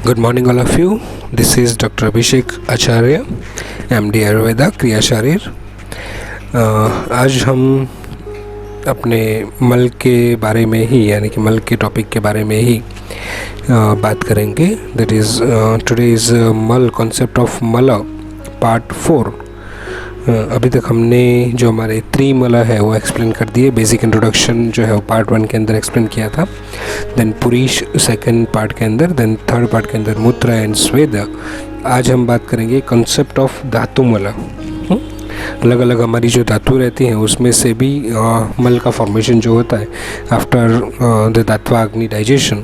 Good morning, all of you. This is Dr. Abhishek Acharya, MD Ayurveda, क्रिया शरीर। आज हम अपने मल के बारे में ही यानी कि मल के टॉपिक के बारे में ही बात करेंगे। दैट इज़ टुडे इज़ मल कॉन्सेप्ट ऑफ मल पार्ट 4। अभी तक हमने जो हमारे त्रिमल है वो एक्सप्लेन कर दिए। बेसिक इंट्रोडक्शन जो है वो पार्ट 1 के अंदर एक्सप्लेन किया था, देन पुरीश सेकंड पार्ट के अंदर, देन थर्ड पार्ट के अंदर मूत्र एंड स्वेद। आज हम बात करेंगे कॉन्सेप्ट ऑफ धातुमल। अलग अलग हमारी जो धातु रहती हैं उसमें से भी मल का फॉर्मेशन जो होता है आफ्टर द धात्वाग्नि डाइजेशन,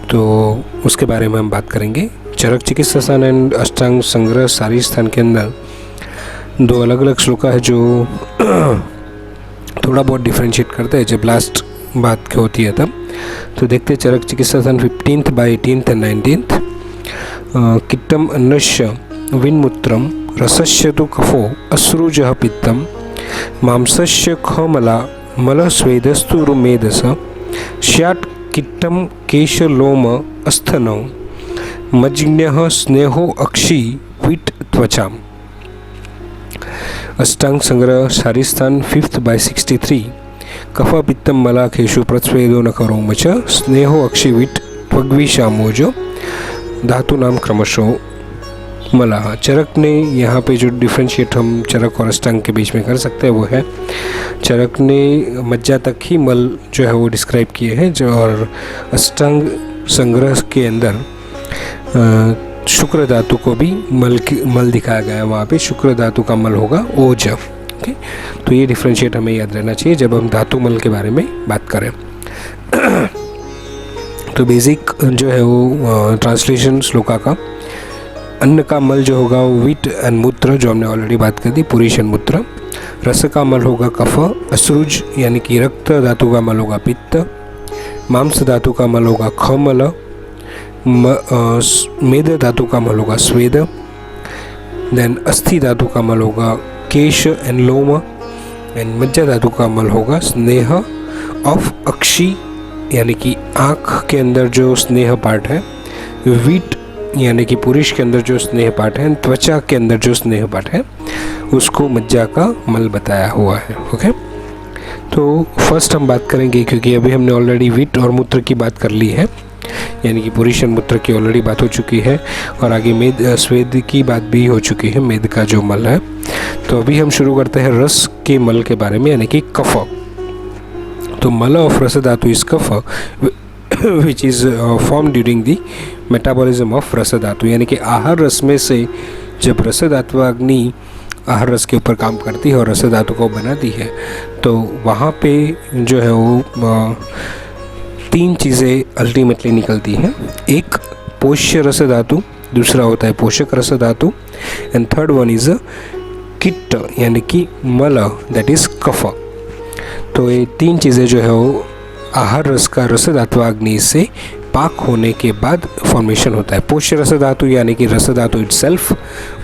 तो उसके बारे में हम बात करेंगे। चरक चिकित्सासन एंड अष्टांग संग्रह सारी स्थान के अंदर दो अलग अलग श्लोका है जो थोड़ा बहुत डिफ्रेंशिएट करते हैं जब लास्ट बात होती है तब। तो देखते हैं चरक चिकित्सासन 15th by 18th and 19th। किट्टम अन्नस्य विन्मूत्रम रसस्य तु कफो अश्रुजः पित्तम मांसस्य खमला मलस्वेदस्तु रुमेदस स्यात् किट्टम केशलोम अस्थनौ मज्ञः स्नेहो अक्षि विट त्वचाम। अष्टांग संग्रह सारिस्थान 5th by 63। कफ पित्तम मलाखेशु प्रस्वेदो न करोम च स्नेहो अक्षिविट त्वग्विषामोजो धातु नाम क्रमशो मलाह। चरक ने यहाँ पे जो डिफ्रेंशिएट हम चरक और अष्टांग के बीच में कर सकते हैं वो है, चरक ने मज्जा तक ही मल जो है वो डिस्क्राइब किए हैं जो, और अष्टांग संग्रह के अंदर शुक्र धातु को भी मल दिखाया गया है। वहाँ पे शुक्र धातु का मल होगा ओज। ओके, तो ये डिफ्रेंशिएट हमें याद रहना चाहिए जब हम धातु मल के बारे में बात करें। तो बेसिक जो है वो ट्रांसलेशन श्लोका का, अन्न का मल जो होगा वो विट एंड मूत्र जो हमने ऑलरेडी बात कर दी, पुरीश एंड मूत्र। रस का मल होगा कफ, अश्रुज यानी कि रक्त धातु का मल होगा पित्त, मांस धातु का मल होगा खमल, मेद धातु का मल होगा स्वेद, देन अस्थि धातु का मल होगा केश एंड लोम, एंड मज्जा धातु का मल होगा स्नेह ऑफ अक्षि यानी कि आँख के अंदर जो स्नेह पार्ट है, वीट यानी कि पुरुष के अंदर जो स्नेह पार्ट है, त्वचा के अंदर जो स्नेह पार्ट है उसको मज्जा का मल बताया हुआ है। ओके, तो फर्स्ट हम बात करेंगे क्योंकि अभी हमने ऑलरेडी वीट और मूत्र की बात कर ली है, यानी कि पुरीश और मूत्र की ऑलरेडी बात हो चुकी है, और आगे मेद स्वेद की बात भी हो चुकी है, मेद का जो मल है। तो अभी हम शुरू करते हैं रस के मल के बारे में, यानी कि कफ। तो मल ऑफ रस धातु इज कफ which is form during the metabolism of रस धातु, यानी कि आहार रस में से जब रस धात्वाग्नि आहार रस के ऊपर काम करती है और रस धातु को बनाती है, तो वहाँ पे जो है वो तीन चीज़ें अल्टीमेटली निकलती हैं। एक पोष्य रस धातु, दूसरा होता है पोषक रस धातु, एंड थर्ड वन इज़ किट्ट यानी कि मल दैट इज़ कफ। तो ये तीन चीज़ें जो है वो आहार रस का रस धात्वाग्नि से पाक होने के बाद फॉर्मेशन होता है। पोष्य रस धातु यानी कि रस धातु इटसेल्फ,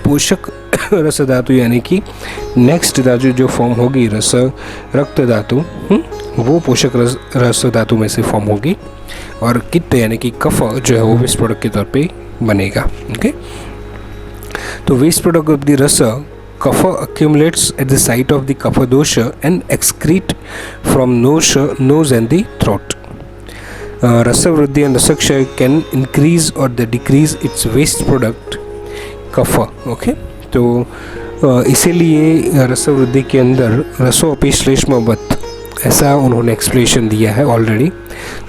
पोषक रस धातु यानी कि नेक्स्ट धातु जो फॉर्म होगी रस रक्त धातु, वो पोषक रस धातु में से फॉर्म होगी, और किट्ट यानी कि कफ जो है वो वेस्ट प्रोडक्ट के तौर पे बनेगा। ओके, तो वेस्ट प्रोडक्ट ऑफ द रस कफ accumulates at the site of the kapha dosha and excrete from nose and the throat. Rasa vruddhi and rasakshay can increase or decrease its waste product kapha. Okay, तो इसीलिए रस वृद्धि के अंदर रसोपि श्लेष्मवत् ऐसा उन्होंने explanation दिया है ऑलरेडी।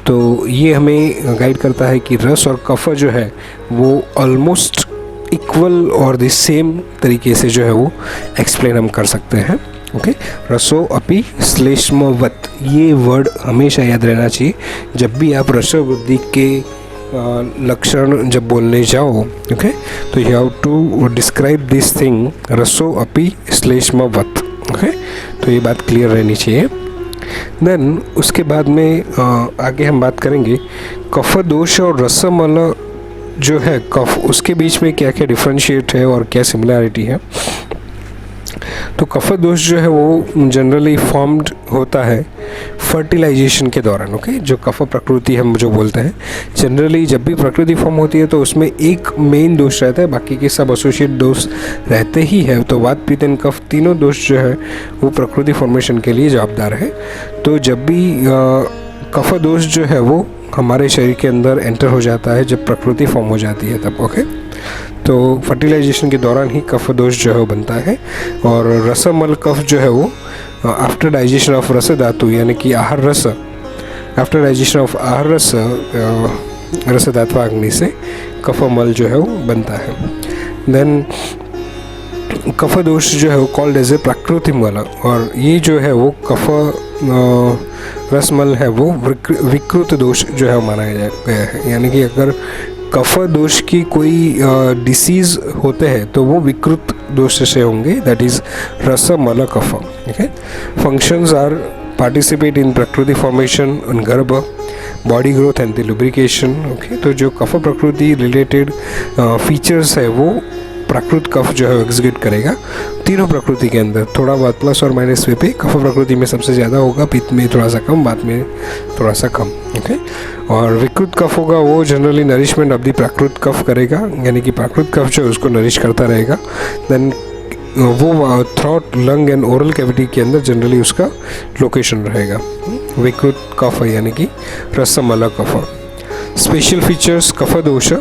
तो ये हमें गाइड करता है कि रस और कफ जो है वो ऑलमोस्ट इक्वल और द सेम तरीके से जो है वो एक्सप्लेन हम कर सकते हैं। ओके, रसो अपि श्लेष्मवत्, ये वर्ड हमेशा याद रहना चाहिए जब भी आप रस वृद्धि के लक्षण जब बोलने जाओ। ओके, तो you have to describe this thing रसो अपि श्लेष्मवत्। ओके, तो ये बात क्लियर रहनी चाहिए। देन उसके बाद में आगे हम बात करेंगे कफ दोष और रसमल जो है कफ, उसके बीच में क्या क्या डिफरेंशिएट है और क्या सिमिलैरिटी है। तो कफ दोष जो है वो जनरली फॉर्म्ड होता है फर्टिलाइजेशन के दौरान। ओके, जो कफ प्रकृति हम जो बोलते हैं, जनरली जब भी प्रकृति फॉर्म होती है तो उसमें एक मेन दोष रहता है, बाकी के सब एसोसिएट दोष रहते ही है। तो वात पित्त एंड कफ तीनों दोष जो है वो प्रकृति फॉर्मेशन के लिए जवाबदार है। तो जब भी कफ दोष जो है वो हमारे शरीर के अंदर एंटर हो जाता है जब प्रकृति फॉर्म हो जाती है तब। ओके, तो फर्टिलाइजेशन के दौरान ही कफ दोष जो है वो बनता है। और रसमल कफ जो है वो आफ्टर डाइजेशन ऑफ रस धातु यानी कि आहार रस, आफ्टर डाइजेशन ऑफ आहार रस रस धात्वाग्नि से कफमल जो है वो बनता है। देन कफ दोष जो है वो कॉल्ड एज ए प्राकृतिक मल, और ये जो है वो कफ रसमल है वो विकृत दोष जो है माना गया है। यानी कि अगर कफ दोष की कोई डिसीज़ होते हैं तो वो विकृत दोष से होंगे, दैट इज़ रसमल kapha. Okay, functions are participate in prakriti formation in garbha, body growth and the lubrication. Okay, तो जो कफ प्रकृति रिलेटेड फीचर्स है वो प्राकृत कफ जो है एग्जीक्यूट करेगा तीनों प्रकृति के अंदर। थोड़ा बहुत प्लस और माइनस वे पे कफ प्रकृति में सबसे ज़्यादा होगा, पित्त में थोड़ा सा कम, वात में थोड़ा सा कम। ओके, और विकृत कफ होगा वो जनरली नरिशमेंट ऑफ द प्राकृत कफ करेगा, यानी कि प्राकृत कफ जो है उसको नरिश करता रहेगा। देन वो throat, lung and oral cavity के अंदर जनरली उसका लोकेशन रहेगा। विकृत कफ यानी कि रसमल कफ। स्पेशल फीचर्स कफ दोष,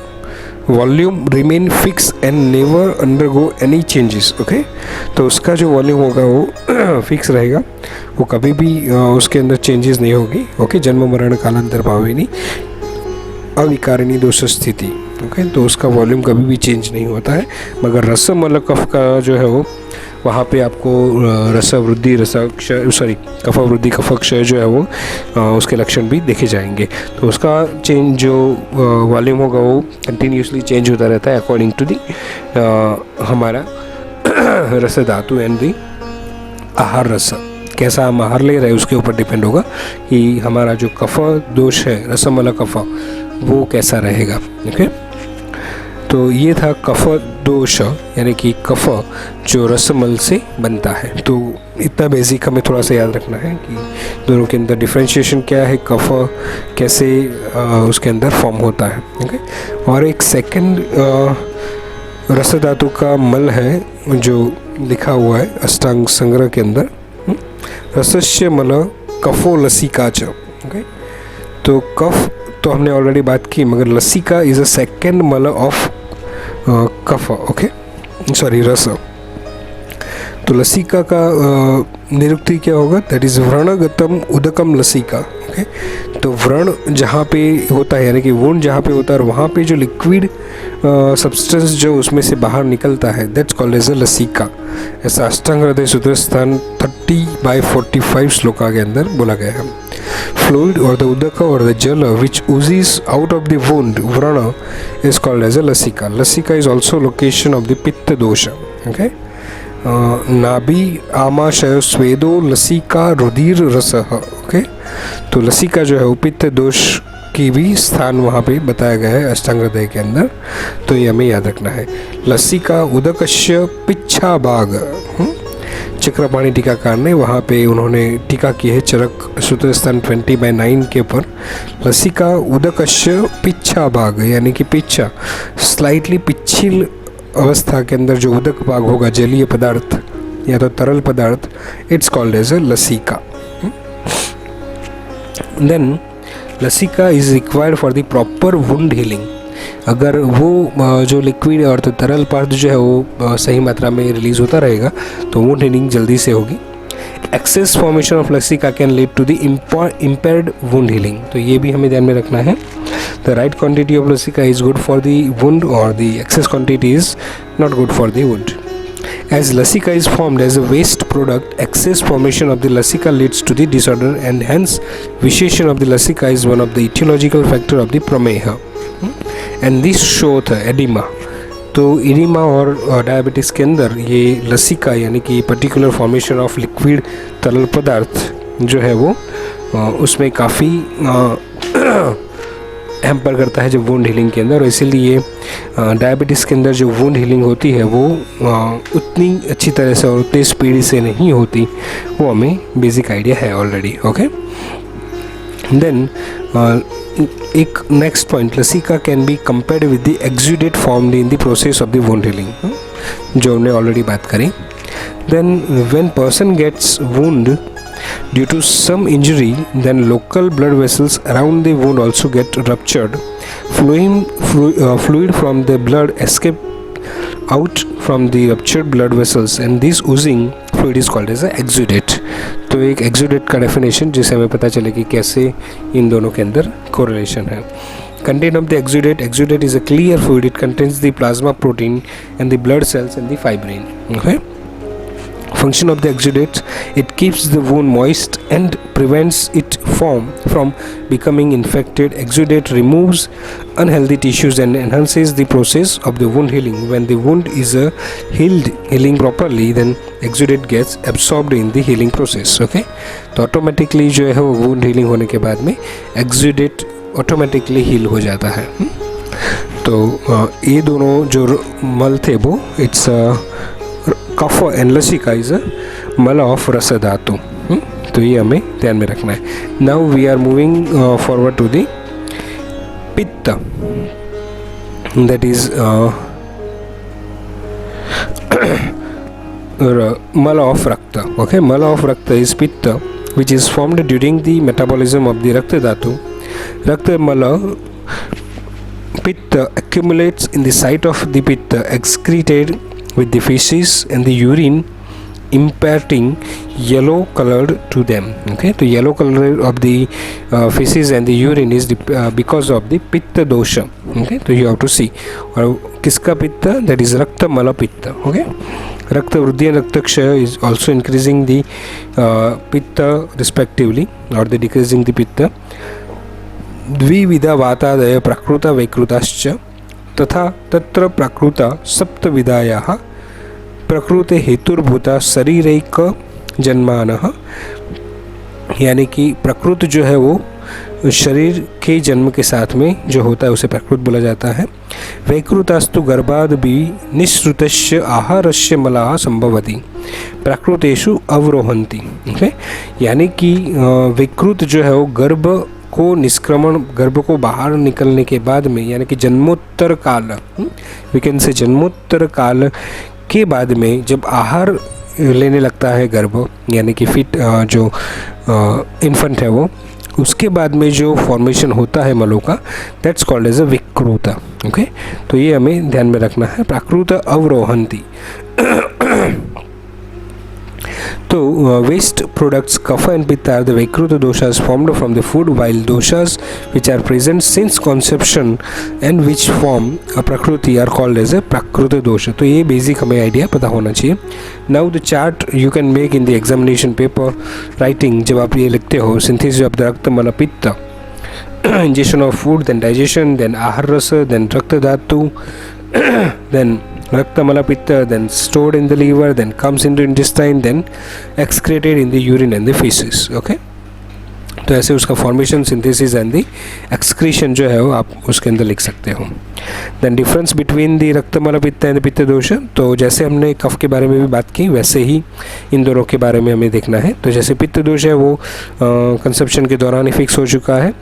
volume remain fix and never undergo any changes. Okay, तो उसका जो वॉल्यूम होगा वो फिक्स रहेगा, वो कभी भी उसके अंदर चेंजेस नहीं होगी। ओके, जन्म मरण कालांतर भाविनी अविकारिणी दोष स्थिति। ओके, तो उसका वॉल्यूम कभी भी चेंज नहीं होता है। मगर रसमल कफ का जो है वो वहाँ पे आपको रस वृद्धि, कफ वृद्धि, कफ क्षय जो है वो उसके लक्षण भी देखे जाएंगे। तो उसका चेंज जो वॉल्यूम होगा वो कंटिन्यूसली चेंज होता रहता है अकॉर्डिंग टू दी हमारा रस धातु एंड दी आहार रस, कैसा हम आहार ले रहे हैं उसके ऊपर डिपेंड होगा कि हमारा जो कफ दोष है रसमल कफ वो कैसा रहेगा। ओके, तो ये था कफ दोष यानी कि कफ जो रसमल से बनता है। तो इतना बेसिक हमें थोड़ा सा याद रखना है कि दोनों के अंदर डिफरेंशिएशन क्या है, कफ कैसे उसके अंदर फॉर्म होता है। ओके, और एक सेकंड रस धातु का मल है जो लिखा हुआ है अष्टांग संग्रह के अंदर, रसस्य मल कफो लसिका च। ओके, तो कफ तो हमने ऑलरेडी बात की, मगर लसिका इज अ सेकेंड मल ऑफ कफ। ओके, सॉरी रस। तो लसिका का निरुक्ति क्या होगा, दैट इज व्रणगतम उदकम लसिका। ओके, तो व्रण जहाँ पे होता है यानी कि वुंड जहाँ पे होता है और वहाँ पे जो लिक्विड सब्सटेंस जो उसमें से बाहर निकलता है, दैट्स कॉल्ड एज अ लसिका। ऐसा अष्टांग हृदय सूत्र स्थान 30/45 श्लोका के अंदर बोला गया है। फ्लूइड और द उदक और द जल विच oozes out of the wound vrana is called as a lasika. Lasika is also location of the pitta dosha. Okay, नाभि आमाशय स्वेदो लसिका रुधिर रसः। ओके, तो लसिका जो है पित्त दोष की भी स्थान वहाँ पे बताया गया है अष्टांग हृदय के अंदर, तो ये हमें याद रखना है। लसिका उदकस्य पिच्छा भाग। चक्रपाणी टीकाकार ने वहाँ पे उन्होंने टीका की है चरक सूत्र स्थान 20/9 के ऊपर। लसिका उदकस्य पिच्छा भाग यानी कि पिच्छा स्लाइटली पिच्छिल अवस्था के अंदर जो उदक भाग होगा, जलीय पदार्थ या तो तरल पदार्थ, it's called as a lasika. Then lasika is required for the proper wound healing. अगर वो जो लिक्विड और तो तरल पदार्थ जो है वो सही मात्रा में रिलीज होता रहेगा तो वुंड हीलिंग जल्दी से होगी। Excess formation of lasika can lead to the impaired wound healing, तो ये भी हमें ध्यान में रखना है। The right quantity of lasika is good for the wound और the excess quantity is not good for the wound. As lasica is formed as a waste product, excess formation of the lasica leads to the disorder and hence vitiation of the lasica is one of the etiological factor of the prameha. And this shows edema. तो oedema और diabetes के अंदर ये लसिका यानी कि particular formation of liquid तरल पदार्थ जो है वो उसमें काफ़ी हैम्पर करता है जब वुंड हीलिंग के अंदर, और इसीलिए डायबिटीज़ के अंदर जो वुंड हीलिंग होती है वो उतनी अच्छी तरह से और उतनी स्पीड से नहीं होती, वो हमें बेसिक आइडिया है ऑलरेडी। ओके, देन एक next point, lasika can be compared with the exudate formed in the process of the wound healing, जो हमने ऑलरेडी बात करी। Then when person gets wound due to some injury, then local blood vessels around the wound also get ruptured. Fluid from the blood escape out from the ruptured blood vessels, and this oozing fluid is called as a exudate. तो एक exudate का definition जिससे हमें पता चले कि कैसे इन दोनों के अंदर correlation है। Content of the exudate: exudate is a clear fluid. It contains the plasma protein and the blood cells and the fibrin. Okay. Function of the exudate: it keeps the wound moist and prevents it from becoming infected. Exudate removes unhealthy tissues and enhances the process of the wound healing. When the wound is healing properly, then exudate gets absorbed in the healing process. Okay, तो automatically जो है वो wound healing होने के बाद में exudate automatically heal हो जाता है। तो ये दोनों जो मल थे वो it's kapha and lasika is a mala of रस धातु। तो ये हमें ध्यान में रखना है। Now we are moving forward to the पित्त, दैट इज मल ऑफ रक्त। ओके, मल ऑफ रक्त इज पित्त which is formed during the metabolism of the रक्त धातु। रक्त मल पित्त accumulates in the site of the pitta excreted with the feces and the urine, imparting yellow color to them. Okay, so yellow color of the feces and the urine is because of the pitta dosha. Okay, so you have to see और किसका पित्त, that is रक्त मल पित्त। Okay, रक्त वृद्धि and रक्त क्षय is also increasing the pitta respectively or the decreasing the pitta। द्विविध वातादय प्रकृत वैकृताश्च तथा तत्र प्रकृत सप्तविधायाः प्रकृते हेतुर्भूता शरीरैक जन्मानः, यानी कि प्रकृत जो है वो शरीर के जन्म के साथ में जो होता है उसे प्रकृत बोला जाता है। वैकृतास्तु गर्भाद भी निःसृतस्य आहारस्य मलाः संभवति प्रकृतेषु अवरोहन्ति। ओके, यानी कि विकृत जो है वो गर्भ को निष्क्रमण, गर्भ को बाहर निकलने के बाद में, यानी कि जन्मोत्तर काल, वी कैन से जन्मोत्तर काल के बाद में जब आहार लेने लगता है गर्भ, यानी कि फिट जो इन्फेंट है वो, उसके बाद में जो फॉर्मेशन होता है मलों का, दैट्स कॉल्ड एज अ विकृत। ओके, तो ये हमें ध्यान में रखना है। प्राकृत अवरोहंती। तो waste products kapha and pitta are the vikruta doshas formed from the food, while doshas which are present since conception and which form a prakriti are called as a prakruta dosha। तो ये basic हमें idea पता होना चाहिए। Now the chart you can make in the examination paper writing, जब आप ये लिखते हो synthesis of the रक्त मल पित्त, ingestion of food, then digestion, then ahar rasa, then rakta dhatu, then Rakta mala pitta, then stored in the liver, then comes into intestine, then excreted in the urine and the feces. Okay, तो ऐसे उसका formation, synthesis and the excretion जो है वो आप उसके अंदर लिख सकते हो। देन डिफरेंस बिटवीन द रक्त मल पित्त एंड पित्त दोष। तो जैसे हमने कफ के बारे में भी बात की, वैसे ही इन दोनों के बारे में हमें देखना है। तो जैसे पित्त दोष है वो कंसेप्शन के दौरान ही फिक्स हो चुका है,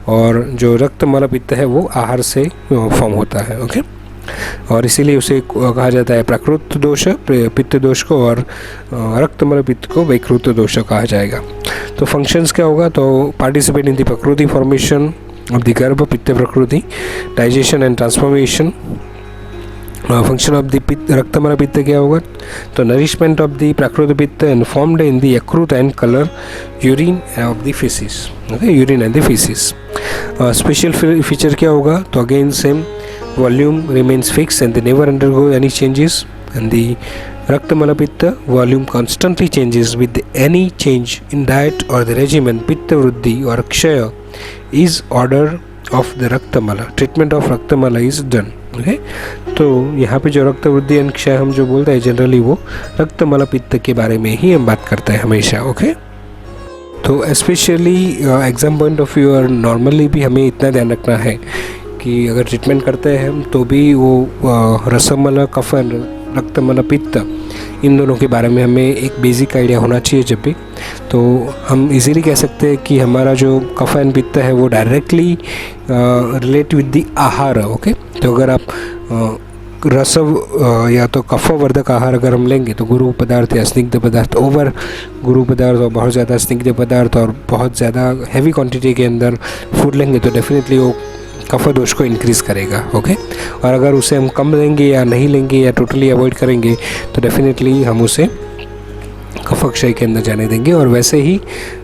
और जो रक्त मल पित्त है वो आहार से फॉर्म होता है। ओके, और इसीलिए उसे कहा जाता है प्राकृत दोष पित्त दोष को, और रक्त मल पित्त को वैकृत दोष कहा जाएगा। तो फंक्शंस क्या होगा, तो पार्टिसिपेट इन द प्रकृति फॉर्मेशन ऑफ द गर्भ पित्त प्रकृति, digestion and transformation. Function of the पित्त रक्त मल पित्त क्या होगा, तो नरिशमेंट ऑफ द प्राकृत पित्त एंड फॉर्म्ड इन द यकृत and colour urine of the faeces. Okay, urine and the faeces. Special feature क्या होगा, तो again same, volume remains fixed and they never undergo any changes, and the Rakta Mala Pitta volume constantly changes with any change in diet or the regimen. Pitta Vruddhi or Kshaya is order of the Rakta Mala. Treatment of Rakta Mala is done. Okay? तो यहाँ पे जो रक्त वृद्धि and क्षय हम जो बोलते हैं जनरली वो रक्त मल पित्त के बारे में ही हम बात करते हैं हमेशा। ओके, तो specially exam point of view और नॉर्मली भी हमें इतना ध्यान रखना है कि अगर ट्रीटमेंट करते हैं हम तो भी वो रसमल कफन रक्तमल पित्त इन दोनों के बारे में हमें एक बेसिक आइडिया होना चाहिए जब भी। तो हम इजीली कह सकते हैं कि हमारा जो कफ एंड पित्त है वो डायरेक्टली रिलेट विद द आहार। ओके, तो अगर आप रसव या तो कफवर्धक आहार अगर हम लेंगे तो गुरु पदार्थ या स्निग्ध पदार्थ, ओवर गुरु पदार्थ और बहुत ज़्यादा स्निग्ध पदार्थ और बहुत ज़्यादा हैवी क्वांटिटी के अंदर फूड लेंगे तो डेफिनेटली वो कफ दोष को इंक्रीज़ करेगा। ओके, और अगर उसे हम कम लेंगे या नहीं लेंगे या टोटली अवॉइड करेंगे तो डेफिनेटली हम उसे कफक्षय के अंदर जाने देंगे। और वैसे ही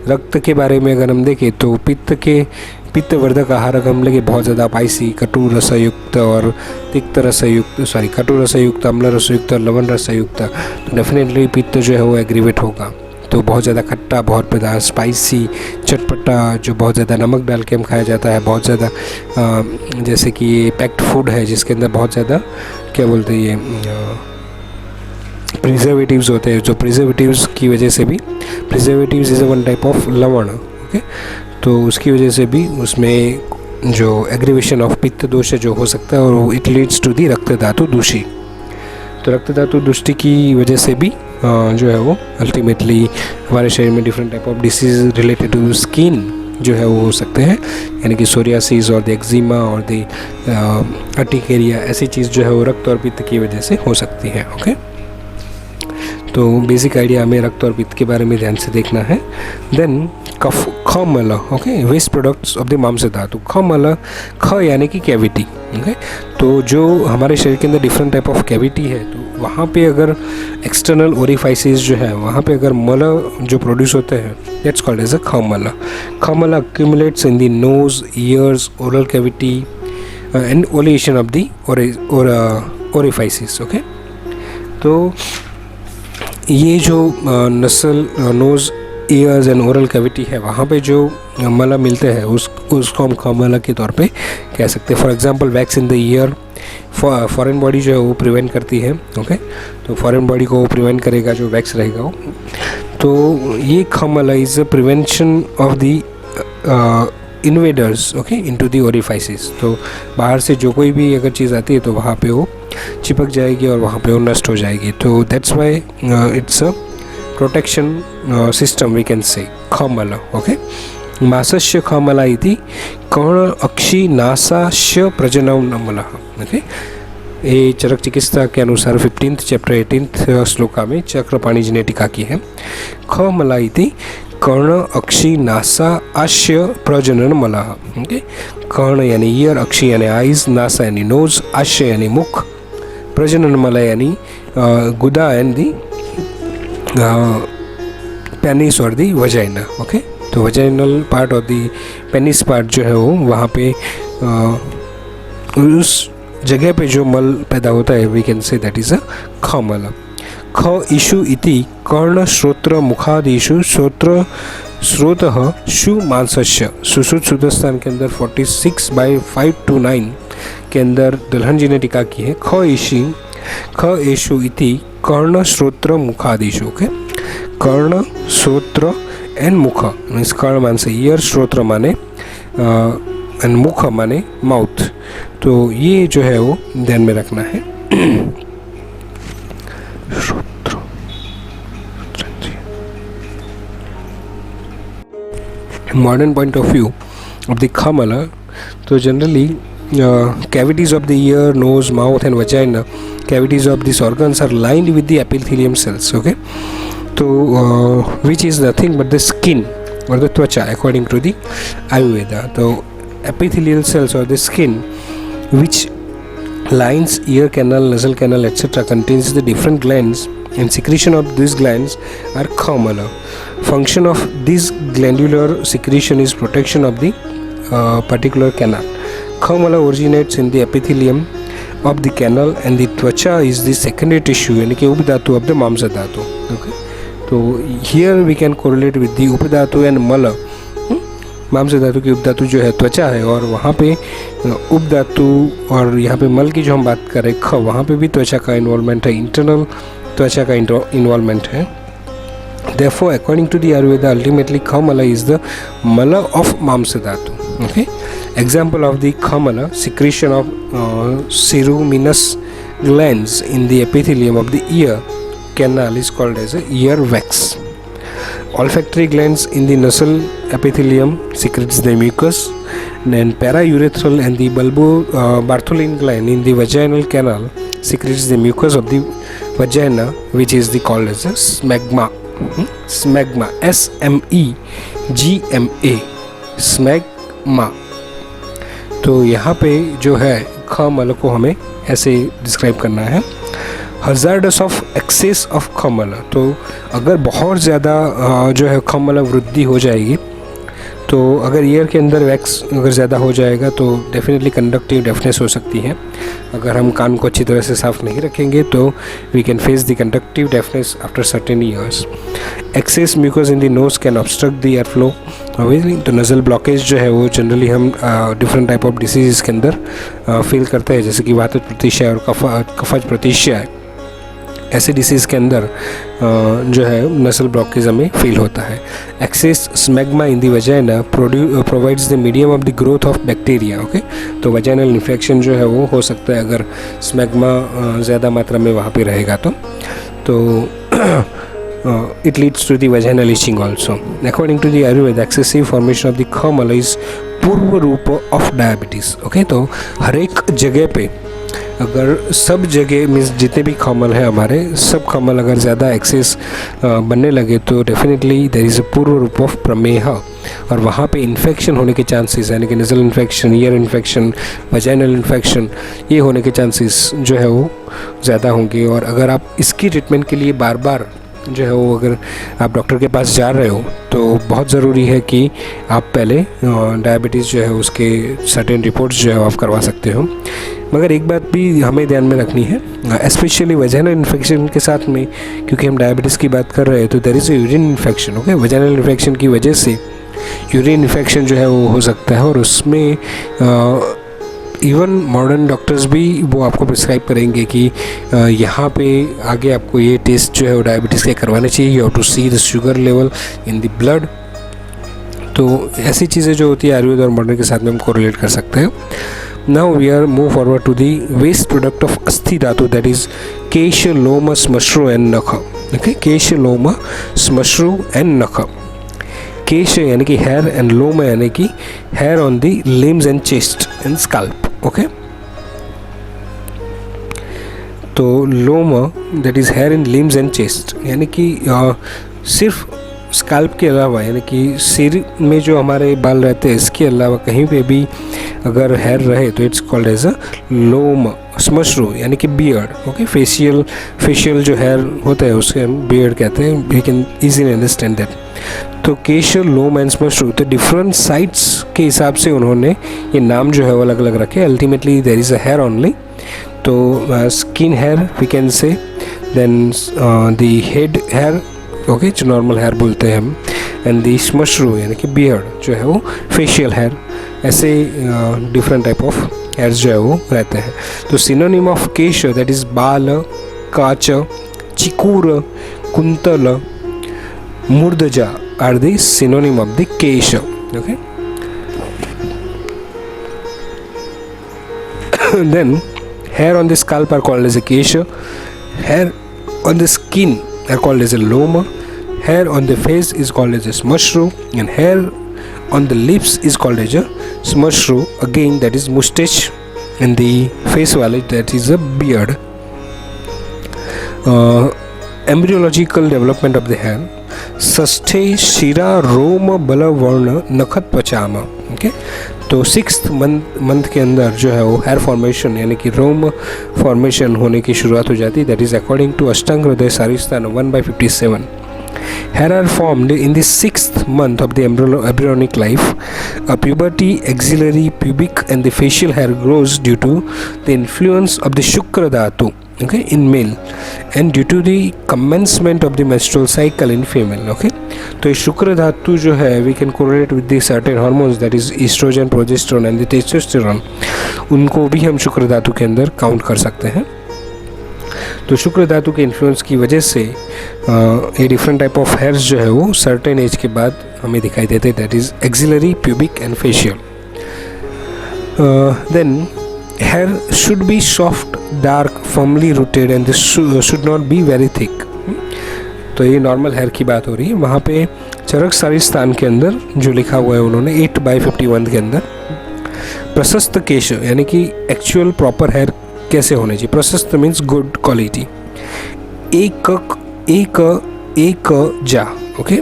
रक्त के बारे में अगर हम देखें तो पित्तवर्धक आहार अगर हम लेंगे बहुत ज़्यादा स्पाइसी, कटु रसयुक्त और तिक्त रसयुक्त, कटु रसयुक्त, अम्ल रसयुक्त और लवण रसयुक्त, तो डेफिनेटली पित्त जो है वो एग्रीवेट होगा। तो बहुत ज़्यादा खट्टा, बहुत ज़्यादा स्पाइसी, चटपटा, जो बहुत ज़्यादा नमक डाल के हम खाया जाता है, बहुत ज़्यादा जैसे कि ये पैक्ड फूड है जिसके अंदर बहुत ज़्यादा क्या बोलते हैं ये प्रिजर्वेटिव्स होते हैं, जो प्रिजर्वेटिव्स की वजह से भी, preservatives is one type of लवण। ओके, तो उसकी वजह से भी उसमें जो एग्रीवेशन ऑफ पित्त दोष जो हो सकता है और इट लीड्स टू दी रक्त धातु दूषी। तो रक्त धातु दुष्टि की वजह से भी जो है वो अल्टीमेटली हमारे शरीर में different type of disease related to skin जो है वो हो सकते हैं, यानी कि सोरियासिस और द एक्जिमा और द अर्टिकेरिया, ऐसी चीज़ जो है वो रक्त और पित्त की वजह से हो सकती है। ओके, तो बेसिक आइडिया हमें रक्त और पित्त के बारे में ध्यान से देखना है। Then khamala, okay, waste products of the mamsa dhatu. खमल, ख यानी कि कैविटी। ओके, तो जो हमारे शरीर के अंदर डिफरेंट टाइप ऑफ कैविटी है तो वहाँ पे अगर एक्सटर्नल ओरिफाइसिस जो है वहाँ पे अगर मल जो प्रोड्यूस होते हैं that's called as a khamala. Khamala accumulates in the nose, ears, oral cavity and ओलिएशन ऑफ द ओरिफाइसिस। ओके, तो ये जो nasal, nose, ears and oral cavity है वहाँ पे जो मल मिलते हैं उसको हम खमल के तौर पे कह सकते हैं। For example wax in the year, foreign body जो है वो प्रिवेंट करती है। ओके, तो फॉरेन बॉडी को प्रिवेंट करेगा जो वैक्स रहेगा वो। तो ये khamala is a prevention of the invaders, okay, into the orifices. तो बाहर से जो कोई भी अगर चीज़ आती है तो वहाँ पे वो चिपक जाएगी और वहाँ पे वो नष्ट हो जाएगी। तो that's why it's a protection system we can say khamala. Okay, मासस्य खमला इति कर्ण अक्षी नासास्य प्रजननमलः। ओके, ये चरक चिकित्सा के अनुसार 15th चैप्टर 18th श्लोका में चक्रपाणि जी ने टीका की है। खमला इति कर्ण अक्षी नासा आश्य प्रजननमलः। ओके, कर्ण यानी ईयर, अक्षी यानी आइज, नासा यानी नोज, आश्य यानी मुख, प्रजननमल यानी गुदा एंड दी पेनिस और दी वजाइना। ओके, तो वजाइनल पार्ट और दी पेनिस पार्ट जो है वो वहाँ पे उस जगह पे जो मल पैदा होता है we can say that is a khamala. ख इशु इति कर्ण श्रोत्र मुखादिषु श्रोत्र स्रोतः शु मांसस्य। सुश्रुत सुदस्थान के अंदर 46/5-9 के अंदर दुल्हन जी ने टीका की है। ख एषु इति कर्ण श्रोत्र मुखादिषु। ओके, कर्ण, श्रोत्र एंड मुख, मीन्स कर्ण मान से ईयर, श्रोत्र माने एंड मुख माने माउथ। तो ये जो है वो ध्यान में रखना है। Modern point of view of the khamala, तो generally cavities of the ear, nose, mouth and vagina, cavities of these organs are lined with the epithelium cells. Okay, so which is nothing but the skin or the twacha according to the Ayurveda. So epithelial cells or the skin which lines ear canal, nasal canal etc. contains the different glands, and secretion of these glands are khamala. Function of this glandular secretion is protection of the particular canal. Khamala originates in the epithelium of the canal and the twacha is the secondary tissue, यानी कि उपधातु of the मांसा धातु. Okay, तो here we can correlate with the उपधातु and मल. मांसा धातु की उपधातु जो है त्वचा है और वहाँ पे उपधातु और यहाँ पे मल की जो हम बात करें ख, वहाँ पे भी त्वचा का इन्वॉल्वमेंट है, इंटरनल त्वचा का इन्वॉल्वमेंट है. Therefore, according to the Ayurveda, ultimately kha mala is the mala of mamsa dhatu. Okay, example of the kha mala, secretion of ceruminous glands in the epithelium of the ear canal is called as a ear wax. Olfactory glands in the nasal epithelium secretes the mucus. Then paraurethral and the bulbo-bartholin gland in the vaginal canal secretes the mucus of the vagina, which is called as a smegma. Smegma, SMEGMA, स्मैग्मा. तो यहाँ पे जो है ख मल को हमें ऐसे डिस्क्राइब करना है. हजार्डस ऑफ एक्सेस ऑफ ख मल, तो अगर बहुत ज़्यादा जो है ख मल वृद्धि हो जाएगी, तो अगर ईयर के अंदर वैक्स अगर ज़्यादा हो जाएगा तो डेफिनेटली कंडक्टिव डेफनेस हो सकती है. अगर हम कान को अच्छी तरह से साफ़ नहीं रखेंगे तो we can face the conductive deafness after certain years. Excess mucus in the nose can obstruct the air flow. तो नज़ल ब्लॉकेज जो है वो जनरली हम डिफरेंट टाइप ऑफ डिसीज़ के अंदर फील करते हैं, जैसे कि वातज प्रतिशय और कफज प्रतिशय. ऐसे डिसीज़ के अंदर जो है नसल ब्लॉकेज हमें फील होता है. Excess smegma in the vagina provides the medium of the growth of bacteria. Okay, तो वजाइनल इन्फेक्शन जो है वो हो सकता है अगर स्मैग्मा ज़्यादा मात्रा में वहाँ पे रहेगा तो it leads to the vaginal itching also. According to the Ayurveda, excessive formation of the kha mala is पूर्व रूप of diabetes. ओके, तो हर एक जगह पे अगर सब जगह मीन्स जितने भी खमल है हमारे सब खमल अगर ज़्यादा एक्सेस बनने लगे तो डेफिनेटली देयर इज़ अ पूर्व रूप ऑफ प्रमेह, और वहाँ पे इन्फेक्शन होने के चांसेस, यानी कि नज़ल infection, ear infection, vaginal infection, ये होने के चांसेस जो है वो ज़्यादा होंगे. और अगर आप इसकी ट्रीटमेंट के लिए बार बार जो है वो अगर आप डॉक्टर के पास जा रहे हो तो बहुत ज़रूरी है कि आप पहले डायबिटीज़ जो है उसके सर्टेन रिपोर्ट्स जो है आप करवा सकते हो. मगर एक बात भी हमें ध्यान में रखनी है, स्पेशली वजाइनल इन्फेक्शन के साथ में, क्योंकि हम डायबिटीज़ की बात कर रहे हैं तो there is a urine infection. Okay, vaginal infection की वजह से यूरिन इन्फेक्शन जो है वो हो सकता है, और उसमें इवन मॉडर्न डॉक्टर्स भी वो आपको प्रिस्क्राइब करेंगे कि यहाँ पे आगे आपको ये टेस्ट जो है वो डायबिटीज़ के करवाने चाहिए. You have to see the sugar level in the blood. तो ऐसी चीज़ें जो होती है आयुर्वेद और मॉडर्न के साथ में हम कोरिलेट कर सकते हैं. Now we are move forward to the waste product of अस्थि धातु, दैट इज़ केश, लोम, श्मश्रु एंड नख. ओके, केश, लोम, श्मश्रु एंड नख. केश यानी कि हेयर, एंड लोम यानी कि hair on the limbs and chest and scalp. Okay, तो लोम that is hair in limbs and chest, यानी कि सिर्फ स्कल्प के अलावा, यानी कि सिर में जो हमारे बाल रहते हैं इसके अलावा कहीं पे भी अगर हेयर रहे तो it's called as a loma. श्मश्रु यानी कि बियर्ड. ओके, फेशियल जो हेयर होता है उसके हम बियर्ड कहते हैं. We can easily understand that. तो केश, लोम एंड श्मश्रु, तो डिफरेंट साइट्स के हिसाब से उन्होंने ये नाम जो है वो अलग अलग रखे. Ultimately there is a hair only. तो skin hair we can say, then the head hair, okay, जो नॉर्मल हेयर बोलते हैं हम, एंड द श्मश्रु यानी कि बियर्ड जो है वो फेशियल हेयर. ऐसे डिफरेंट टाइप ऑफ हेयर्स जो है वो रहते हैं. तो सिनोनिम ऑफ केश दैट इज़ बाल, काच, चिकूर, कुंतल, मूर्धजा are the synonym of the cash. Okay, then hair on the scalp are called as a kesha, hair on the skin are called as a loma, hair on the face is called as a shmashru, and hair on the lips is called as a shmashru, again that is mustache, and the face wallet that is a beard. Embryological development of the hair, षष्ठे शिरा रोम बल वर्ण नखत पचामा. Okay, तो 6th month के अंदर जो है वो हेयर फॉर्मेशन यानी कि रोम फॉर्मेशन होने की शुरुआत हो जाती है. दैट इज़ अकॉर्डिंग टू अष्टांग हृदय सारिस्तान 1/57. Hair are formed in the 6th month of the embryonic life. A puberty, axillary, pubic and the facial hair grows due to the influence of the Shukra Dhatu, okay, in male, and due to the commencement of the menstrual cycle in female. Okay, तो शुक्र धातु जो है we can correlate with the certain hormones that is estrogen, progesterone and the testosterone. उनको भी हम शुक्र धातु के अंदर काउंट कर सकते हैं. तो शुक्र धातु के इन्फ्लुएंस की वजह से ये डिफरेंट टाइप ऑफ हेयर्स जो है वो सर्टेन एज के बाद हमें दिखाई देते हैं, that is axillary, pubic and facial. Then hair should be soft, dark, firmly rooted and this should not be very thick. तो ये नॉर्मल हेयर की बात हो रही है. वहाँ पे चरक सारिस्तान के अंदर जो लिखा हुआ है उन्होंने 8/51 के अंदर, प्रशस्त केश यानी कि एक्चुअल प्रॉपर हेयर कैसे होने चाहिए. प्रशस्त मीन्स गुड क्वालिटी. एक जा. ओके,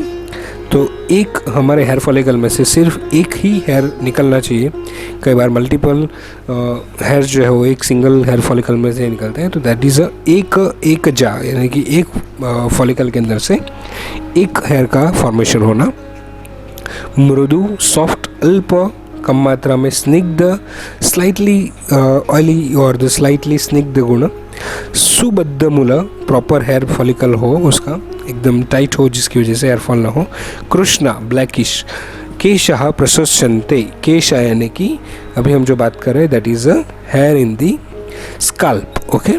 तो एक हमारे हेयर फॉलिकल में से सिर्फ एक ही हेयर निकलना चाहिए. कई बार मल्टीपल हेयर जो है वो एक सिंगल हेयर फॉलिकल में से निकलते हैं, तो दैट इज़ एक जा यानी कि एक फॉलिकल के अंदर से एक हेयर का फॉर्मेशन होना. मृदु, सॉफ्ट, अल्प, कम मात्रा में स्निग्ध, स्लाइटली ऑयली और द स्लाइटली स्निग्ध गुण. सुबद्ध मूल, प्रॉपर हेयर फॉलिकल हो, उसका एकदम टाइट हो जिसकी वजह से हेयर फॉल ना हो. कृष्णा, ब्लैकिश. केशः प्रशस्यन्ते, केश यानी कि अभी हम जो बात कर रहे हैं that is a hair in the scalp. Okay,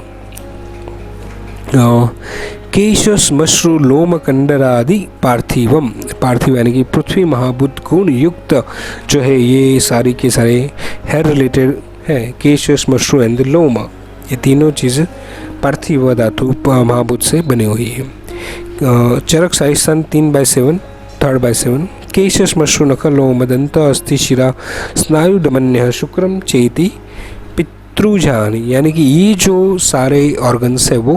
केश श्मश्रु लोम कंडरादि पार्थिवम. पार्थिव यानी कि पृथ्वी महाभूत गुण युक्त जो है ये सारी के सारे हेयर रिलेटेड है. केश श्मश्रु एंड लोम, ये तीनों चीज़ें पार्थिव धातु महाभूत से बनी हुई है. चरक सारिस्तान 3/7, 3/7. केश श्मश्रु नख लोम दंत अस्थि शिरा स्नायु दमन्य शुक्रम चेति पितृजानि, यानी कि ये जो सारे ऑर्गन्स है वो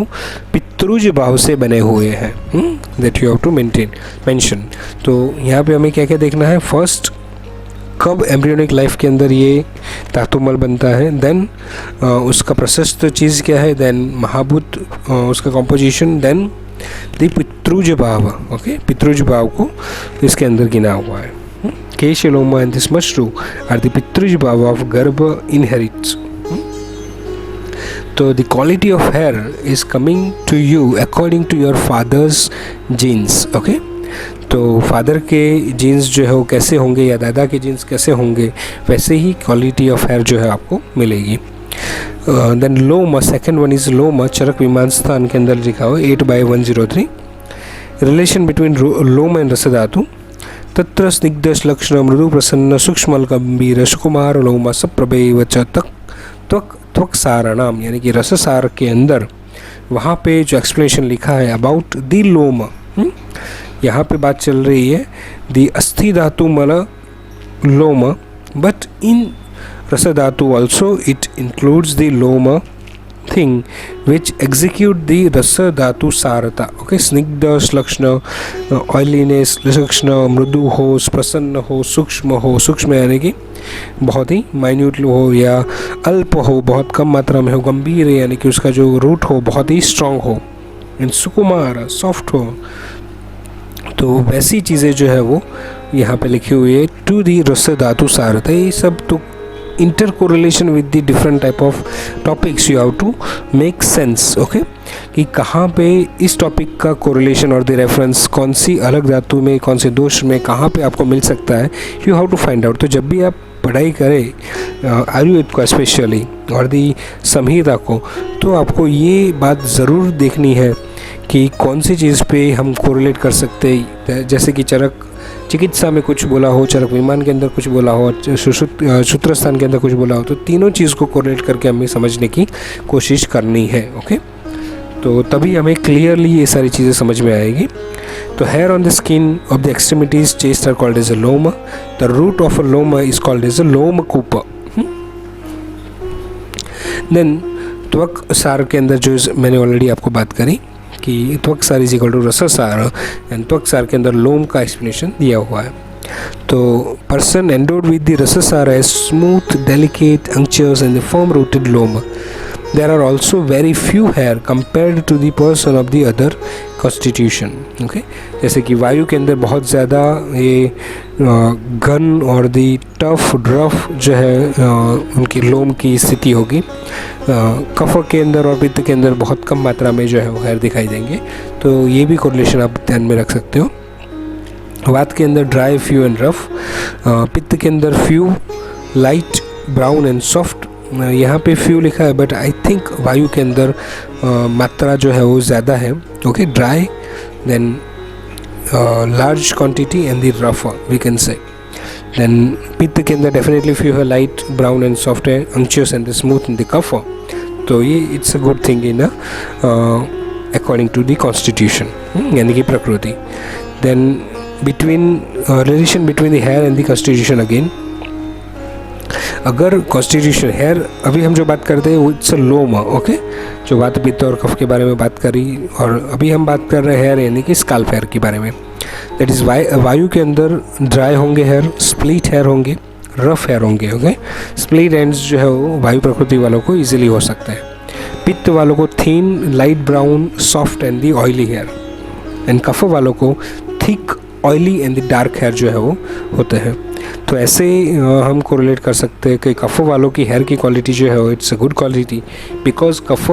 पितृज भाव से बने हुए हैं. That you have to mention. तो यहाँ पे हमें क्या क्या देखना है. फर्स्ट, कब एम्ब्रियोनिक लाइफ के अंदर ये धातुमल बनता है. देन उसका प्रशस्त चीज़ क्या है. देन महाभूत उसका कॉम्पोजिशन. देन द पितृज भाव. ओके, पितृज भाव को इसके अंदर गिना हुआ है. केश लोमा एंड दिस मशरू आर द पितृज भाव ऑफ गर्भ इनहेरिट्स. तो the quality of hair is coming to you according to your father's genes. Okay, तो फादर के जीन्स जो है वो कैसे होंगे या दादा के जीन्स कैसे होंगे, वैसे ही क्वालिटी ऑफ हेयर जो है आपको मिलेगी. देन लोम, सेकेंड वन इज़ लोम. चरक विमान स्थान के अंदर लिखा हुआ 8/103. रिलेशन बिटवीन लोम एंड रसधातु. तत्र स्निग्ध लक्षण मृदु प्रसन्न सूक्ष्म गंभीर सुकुमार लोम सप्रभेव च त्वक सारणाम, यानी कि रससार के अंदर वहाँ पे जो एक्सप्लेनेशन लिखा है अबाउट दी लोम, यहाँ पे बात चल रही है दी अस्थि धातु मल लोम, but in rasa dhatu also it includes the loma thing which execute the rasa dhatu सारता. Okay, स्निग्ध श्लक्ष्ण, ऑयलीनेस लक्षण, मृदु हो, प्रसन्न हो, सूक्ष्म हो. सूक्ष्म यानी कि बहुत ही माइन्यूट हो या अल्प हो, बहुत कम मात्रा में हो. गंभीर यानी कि उसका जो रूट हो बहुत ही स्ट्रांग हो. एंड सुकुमार, सॉफ्ट हो. तो वैसी चीज़ें जो है वो यहाँ पे लिखी हुई है टू दी रस धातु सारता. ये सब तो inter correlation with the different type of topics you have to make sense. Okay, कि कहाँ पे इस टॉपिक का कोरिलेशन और द रेफरेंस कौन सी अलग धातु में, कौन से दोष में, कहाँ पे आपको मिल सकता है, you have to find out. तो जब भी आप पढ़ाई करें आयुर्वेद को स्पेशली और दी संहिता को, तो आपको ये बात ज़रूर देखनी है कि कौन सी चीज़ पे हम कोरिलेट कर सकते हैं. जैसे कि चरक चिकित्सा में कुछ बोला हो, चरक विमान के अंदर कुछ बोला हो, सूत्रस्थान के अंदर कुछ बोला हो, तो तीनों चीज़ को कोरिलेट करके हमें समझने की कोशिश करनी है. ओके, तो तभी हमें क्लियरली ये सारी चीज़ें समझ में आएगी. तो hair on the skin of the extremities chest are called as a लोम. द रूट ऑफ अ लोम इज कॉल्ड एज अ लोम कूप. देन त्वक सार के अंदर जो मैंने ऑलरेडी आपको बात करी कि त्वक सार इज इक्वल टू रससार, एंड त्वक सार के अंदर लोम का एक्सप्लेनेशन दिया हुआ है. तो person endowed with the rasasara है smooth, delicate, unctuous and firm rooted loma. There are also very few hair compared to the person of the other constitution. Okay, जैसे कि वायु के अंदर बहुत ज़्यादा ये घन और दी टफ रफ जो है उनकी लोम की स्थिति होगी. कफ के अंदर और पित्त के अंदर बहुत कम मात्रा में जो है वो हेयर दिखाई देंगे. तो ये भी कोरिलेशन आप ध्यान में रख सकते हो. वात के अंदर ड्राई, फ्यू एंड रफ. पित्त के अंदर few, light, brown and soft. यहाँ पे फ्यू लिखा है बट आई थिंक वायु के अंदर मात्रा जो है वो ज़्यादा है. Okay, dry then large quantity and the रफर वी कैन से. देन पित्त के अंदर डेफिनेटली फ्यू है लाइट ब्राउन एंड सॉफ्ट है, unctuous and smooth in the कफ. तो ये it's a good thing in according to the constitution, यानी कि प्रकृति. Then between relation between the hair and the constitution again. अगर कॉन्स्टिट्यूशन हेयर, अभी हम जो बात करते हैं वो इट्स अ लोम. ओके, जो वात पित्त और कफ के बारे में बात करी, और अभी हम बात कर रहे हैं हेयर यानी कि स्काल्प हेयर के बारे में. दैट इज़ वायु के अंदर ड्राई होंगे हेयर, स्प्लिट हेयर होंगे, रफ हेयर होंगे. ओके, स्प्लिट एंड्स जो है वो वायु प्रकृति वालों को इजीली हो सकता है. पित्त वालों को thin light brown soft and the oily hair, and कफ वालों को thick oily and the dark hair जो है वो होते हैं. तो ऐसे हम कोरिलेट कर सकते हैं कि कफ वालों की हेयर की क्वालिटी जो है वो it's a good quality, because kapha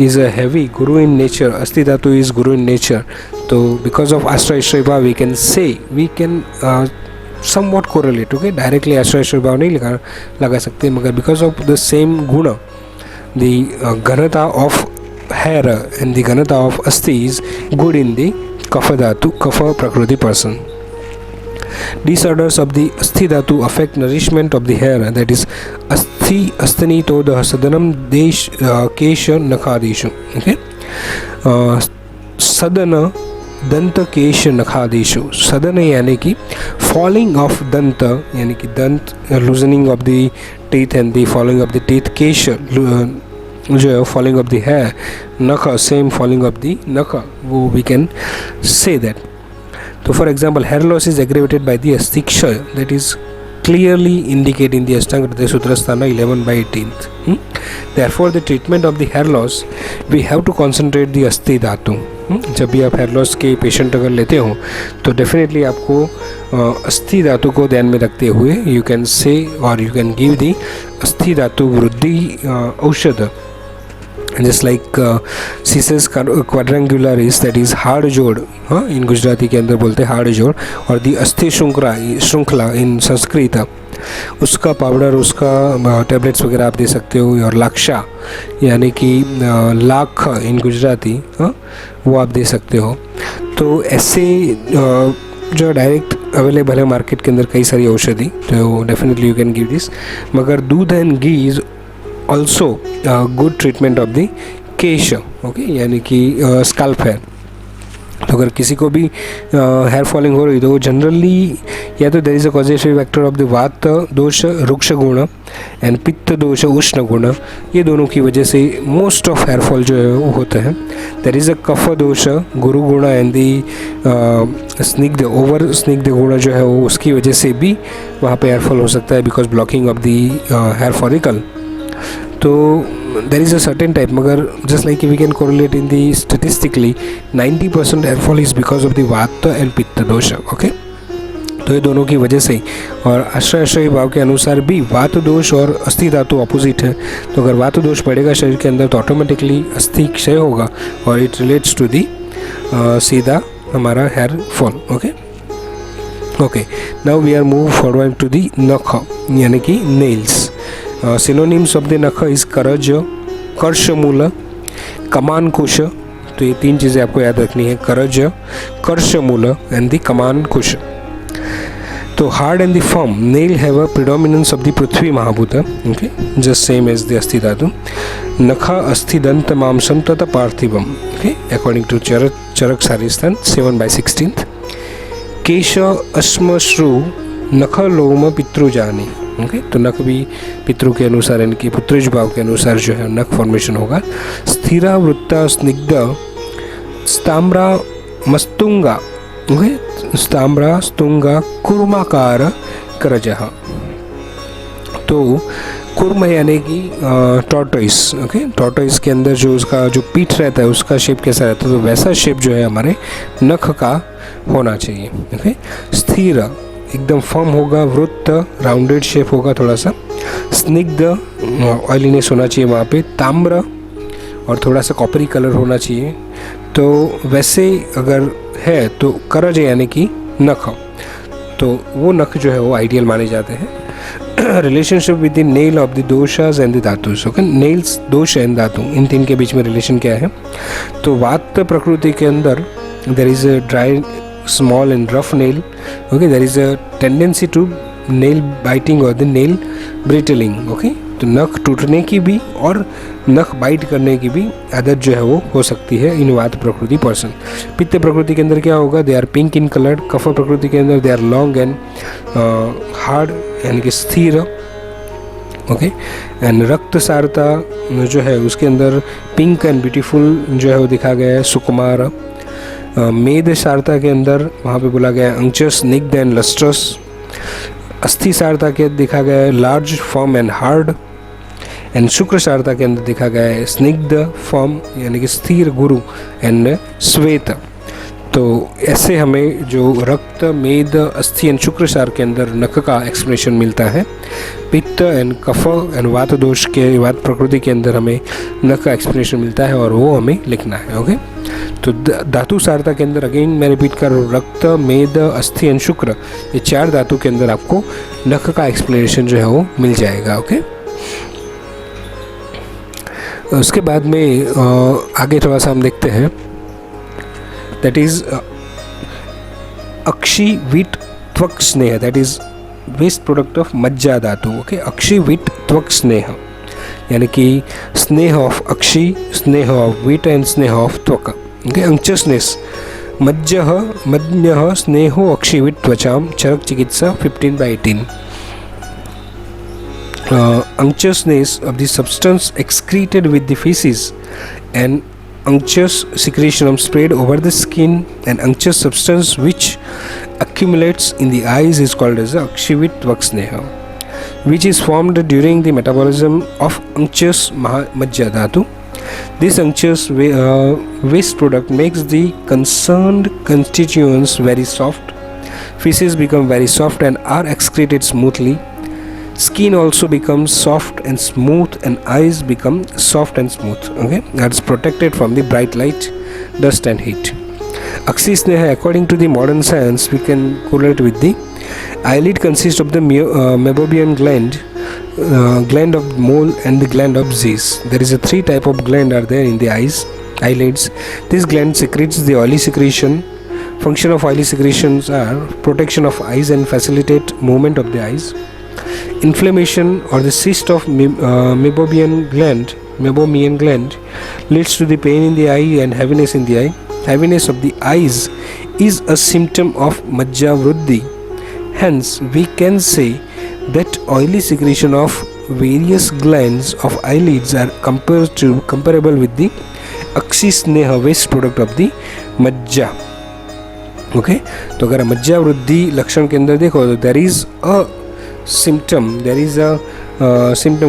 is a heavy guru in nature, asthi dhatu is guru in nature. तो because of ashraya bhava we can somewhat correlate. Okay, directly आश्रय भाव नहीं लगा सकते, मगर because of the same guna, the ghanata of hair and the ghanata of asthi is good in the kapha dhatu, kapha प्रकृति person. Disorders of the asthi dhatu affect nourishment of the hair, that is asthi asthini todah sadanam desh kesha nakhadeshu. Okay, sadana दंत केश नखादेशु. सदन यानी कि falling of दंत, यानी कि दंत, loosening of the teeth and the falling of the teeth. केश जो है फॉलिंग ऑफ द हेयर, नख सेम फॉलिंग ऑफ द नख, वो we can say that. So for example, hair loss is aggravated by the asthikshaya, that is clearly indicated in the Ashtanga Hridaya Sutra Sthana 11 by 18th. Therefore the treatment of the hair loss, we have to concentrate the asthi dhatu. जब भी आप hair loss के patient अगर लेते हो तो definitely आपको अस्थि धातु को ध्यान में रखते हुए यू कैन से और यू कैन गिव दी अस्थि धातु वृद्धि औषध. Just like Cissus quadrangularis, that is हाड़ जोड़, हाँ, इन गुजराती के अंदर बोलते हैं हाड़ जोड़, और दी अस्थि श्रृंखला इन संस्कृत, उसका पाउडर, उसका टैबलेट्स वगैरह आप दे सकते हो. और लाक्षा यानी कि लाख इन गुजराती, हाँ, वो आप दे सकते हो. तो ऐसे जो डायरेक्ट अवेलेबल है मार्केट के अंदर कई सारी औषधि, तो definitely you can give this. मगर doodh and ghee is also good treatment of the cash. Okay, यानी कि स्कल्प हेयर. तो अगर किसी को भी हेयर फॉलिंग हो रही तो जनरली या तो there is a causative factor of the vata dosha रुक्ष गुण एंड पित्त दोष उष्ण गुण, ये दोनों की वजह से मोस्ट ऑफ हेयर फॉल जो है वो होता है. देयर इज़ अ कफ दोष गुरु गुण एंड दी स्निग्ध ओवर स्निग्ध गुण जो है वो, उसकी वजह से भी वहाँ पे हेयर फॉल हो सकता है, because blocking of the hair follicle. तो there is a certain type, मगर just like we can correlate in the statistically 90% hair fall is because of the वात and पित्त दोष. ओके, तो ये दोनों की वजह से. और आश्रय भाव के अनुसार भी वात दोष और अस्थि धातु ऑपोजिट है. तो अगर वात दोष बढ़ेगा शरीर के अंदर तो ऑटोमेटिकली अस्थि क्षय होगा, और इट रिलेट्स टू दी सीधा हमारा hair fall. Okay okay, now we are move forward to the nakh, यानी कि nails. Synonyms of the nakh is karaj, karshamool, कमानकुश. तो ये तीन चीज़ें आपको याद रखनी है, करज, कर्षमूल एंड द कमानकुश. तो hard and the firm nail have a predominance of the पृथ्वी महाभूत. Okay, just same as the अस्थि धातु. नख अस्थि दंत मांसम तथा पार्थिवम. ओके, अकॉर्डिंग टू चरक सारिस्थान 7/16. केश अश्मश्रु नख लोम पितृजानी. ओके, तो नख भी पितृ के अनुसार, यानी कि पुत्रज भाव के अनुसार जो है नख फॉर्मेशन होगा. स्थिरा वृत्ता स्निग्ध स्ताम्रा मस्तुंगा. ओके, स्ताम्रा स्तुंगा कुर्माकार करजः. तो कुर्म यानी कि टॉर्टोइस. ओके, टॉर्टोइस के अंदर जो उसका जो पीठ रहता है उसका शेप कैसा रहता है, तो वैसा शेप जो है हमारे नख का होना चाहिए. ओके, स्थिर एकदम फर्म होगा, वृत्त राउंडेड शेप होगा थोड़ा सा, स्निग्ध ऑयलीनेस होना चाहिए वहाँ पे, ताम्र और थोड़ा सा कॉपरी कलर होना चाहिए. तो वैसे अगर है तो करज यानी कि नख, तो वो नख जो है वो आइडियल माने जाते हैं. Relationship with the nail of the दोषास एंड द धातुस. ओके, नेल्स, दोष एंड धातु, इन तीन के बीच में रिलेशन क्या है? तो वात प्रकृति के अंदर there is a dry, small and rough nail. Okay, there is a tendency to nail biting और द नेल ब्रिटलिंग. ओके, तो नख टूटने की भी और नख बाइट करने की भी आदत जो है वो हो सकती है इन वात प्रकृति पर्सन. पित्त प्रकृति के अंदर क्या होगा? They are pink in coloured. कफ प्रकृति के अंदर they are long and hard, यानी कि स्थिर. ओके, एंड रक्त सारता जो है उसके अंदर पिंक एंड ब्यूटीफुल जो है वो दिखा गया है, सुकुमार. मेद सारता के अंदर वहाँ पे बोला गया है अंचस, स्निग्ध एंड लस्ट्रस. अस्थि सारता के दिखा गया है large form and hard. And शुक्र सारता के अंदर दिखा गया है स्निग्ध फॉर्म, यानी कि स्थिर, गुरु एंड श्वेत. तो ऐसे हमें जो रक्त, मेद, अस्थि एंड शुक्र सार के अंदर नख का एक्सप्रेशन मिलता है. पित्त एंड कफ एंड वात दोष के, वात प्रकृति के अंदर हमें नख का एक्सप्रेशन मिलता है और वो हमें लिखना है. ओके, तो धातु सारता के अंदर अगेन मैं रिपीट कर रहा हूँ, रक्त, मेद, अस्थि एंड शुक्र, ये 4 धातु के अंदर आपको नख का एक्सप्लेनेशन जो है वो मिल जाएगा. ओके, उसके बाद में आगे थोड़ा सा हम देखते हैं, that is Akshi vit tvak sneha, that is waste product of majja dhatu. Okay, अक्षी विट त्वक स्नेह, यानी कि स्नेह ऑफ अक्षी, स्नेह ऑफ विट एंड स्नेह ऑफ त्वक. ओके, अंचसनेस, मज्जः मज्ञः स्नेहो अक्षी विट त्वचाम, चरक चिकित्सा 15/18. Unctuousness of the substance excreted with the feces and unctuous secretion sprayed over the skin, and unctuous substance which accumulates in the eyes is called as akshivit tvaksneha, which is formed during the metabolism of unctuous majja dhatu. This unctuous waste product makes the concerned constituents very soft. Feces become very soft and are excreted smoothly. Skin also becomes soft and smooth, and eyes become soft and smooth. Okay, that's protected from the bright light, dust and heat. Akshi sneha, according to the modern science, we can correlate with the eyelid consists of the meibomian gland, gland of mole and the gland of Zeiss. There is a 3 type of gland are there in the eyelids. This gland secretes the oily secretion. Function of oily secretions are protection of eyes and facilitate movement of the eyes. Inflammation or the cyst of meibomian gland leads to the pain in the eye and heaviness in the eye. Heaviness of the eyes is a symptom of majja vruddhi. Hence, we can say that oily secretion of various glands of eyelids are comparable with the akshi sneha, waste product of the majja. Okay, तो अगर मज्जा वृद्धि लक्षण के अंदर देखो तो there is a symptom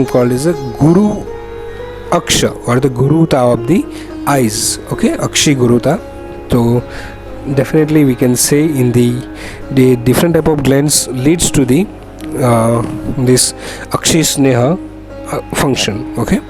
called as a guru aksha or the guruta of the eyes. Okay, akshi guruta. So definitely we can say in the different type of glands leads to the this akshi sneha function. Okay,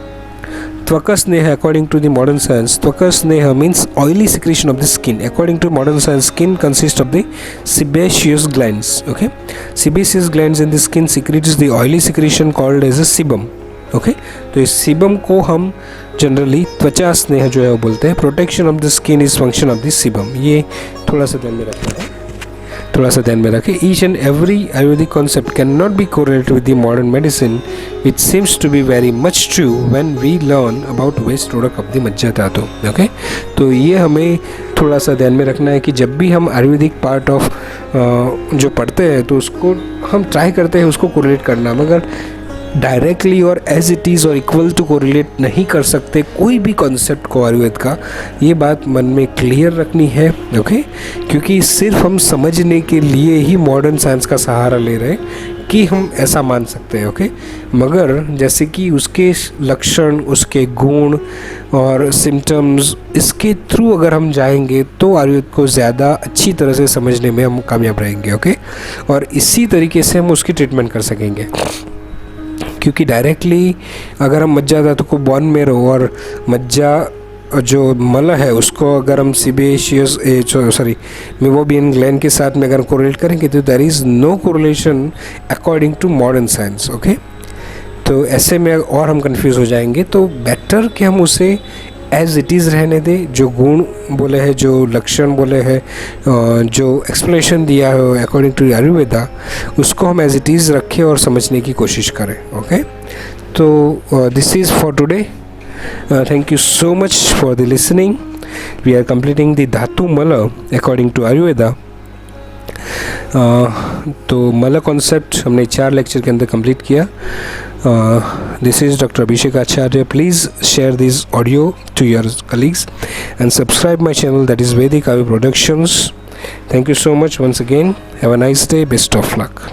tvaka sneha, according to the modern science, tvaka sneha means oily secretion of the skin. According to modern science, skin consists of the sebaceous glands. Okay, sebaceous glands in the skin secretes the oily secretion called as a sebum. Okay, तो इस sebum को हम generally त्वचा स्नेह जो है वो बोलते हैं. Protection of the skin is function of the sebum. ये थोड़ा सा ध्यान में रखना है, थोड़ा सा ध्यान में रखें. Each and every Ayurvedic concept can not be correlated with the modern medicine, which seems to be very much true when we learn about waste product of the majja dhatu. Okay, तो ये हमें थोड़ा सा ध्यान में रखना है कि जब भी हम आयुर्वेदिक पार्ट ऑफ जो पढ़ते हैं तो उसको हम ट्राई करते हैं उसको कोरिलेट करना, मगर डायरेक्टली और एज इट इज़ और इक्वल टू कोरिलेट नहीं कर सकते कोई भी कॉन्सेप्ट को आयुर्वेद का. ये बात मन में क्लियर रखनी है. ओके, क्योंकि सिर्फ हम समझने के लिए ही मॉडर्न साइंस का सहारा ले रहे हैं कि हम ऐसा मान सकते हैं. ओके, मगर जैसे कि उसके लक्षण, उसके गुण और सिम्टम्स, इसके थ्रू अगर हम जाएंगे तो आयुर्वेद को ज़्यादा अच्छी तरह से समझने में हम कामयाब रहेंगे. ओके, और इसी तरीके से हम उसकी ट्रीटमेंट कर सकेंगे. क्योंकि डायरेक्टली अगर हम मज्जा धातु को बोन मेरो और मज्जा जो मल है उसको अगर हम सीबेशियस मेबोबियन ग्लैंड के साथ में अगर कोरिलेट करेंगे तो there is no correlation according to modern science. Okay, तो ऐसे में और हम कंफ्यूज हो जाएंगे, तो बेटर कि हम उसे एज इट इज़ रहने दें। जो गुण बोले हैं, जो लक्षण बोले हैं, जो एक्सप्लेनेशन दिया है अकॉर्डिंग टू आयुर्वेदा, उसको हम एज इट इज़ रखें और समझने की कोशिश करें। ओके, तो this is for today. Thank you so much for the listening. We are completing the Dhatu Mala according to Ayurveda. तो मला कॉन्सेप्ट हमने 4 लेक्चर के अंदर कंप्लीट किया। This is doctor Abhishek Acharya. Please share this audio to your colleagues and subscribe my channel, that is Vaidik Ayu productions. Thank you so much once again. Have a nice day. Best of luck.